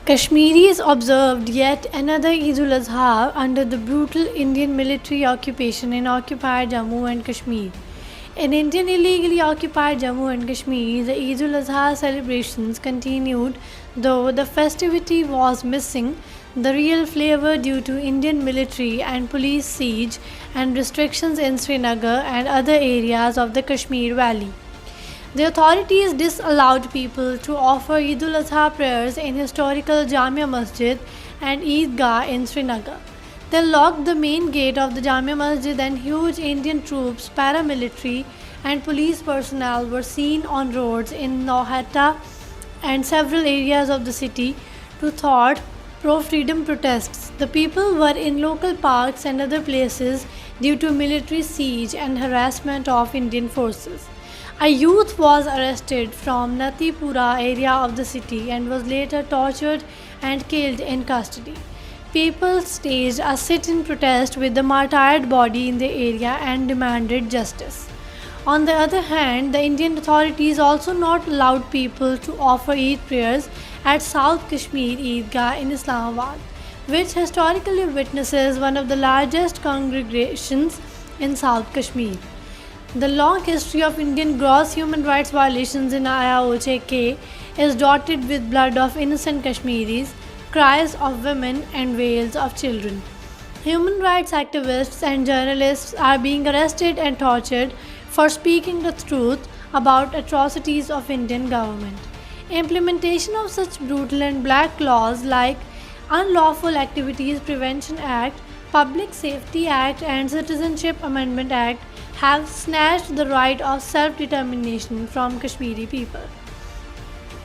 Kashmiris observed yet another Eid-ul-Azha under the brutal Indian military occupation in occupied Jammu and Kashmir. In Indian illegally occupied Jammu and Kashmir, the Eid-ul-Azha celebrations continued, though the festivity was missing the real flavor due to Indian military and police siege and restrictions in Srinagar and other areas of the Kashmir Valley. The authorities disallowed people to offer Eid-ul-Adha prayers in historical Jamia Masjid and Eidgah in Srinagar. They locked the main gate of the Jamia Masjid and huge Indian troops, paramilitary and police personnel were seen on roads in Nowhatta and several areas of the city to thwart pro-freedom protests. The people were in local parks and other places due to military siege and harassment of Indian forces. A youth was arrested from Natipora area of the city and was later tortured and killed in custody. People staged a sit-in protest with the martyred body in the area and demanded justice. On the other hand, the Indian authorities also not allowed people to offer Eid prayers at South Kashmir Eidgah in Islamabad, which historically witnesses one of the largest congregations in South Kashmir. The long history of Indian gross human rights violations in Iiojk is dotted with blood of innocent Kashmiris, cries of women, and wails of children. Human rights activists and journalists are being arrested and tortured for speaking the truth about atrocities of Indian government. Implementation of such brutal and black laws like Unlawful Activities Prevention Act, Public Safety Act and Citizenship Amendment Act have snatched the right of self-determination from Kashmiri people.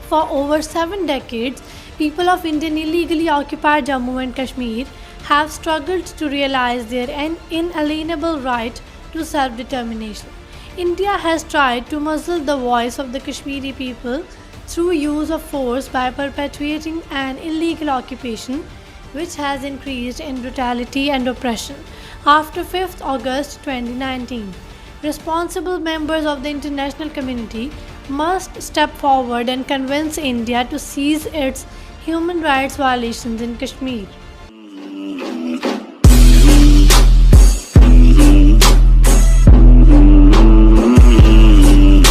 For over 7 decades, people of Indian illegally occupied Jammu and Kashmir have struggled to realize their inalienable right to self-determination. India has tried to muzzle the voice of the Kashmiri people through use of force by perpetuating an illegal occupation which has increased in brutality and oppression. After 5th August 2019, responsible members of the international community must step forward and convince India to cease its human rights violations in Kashmir.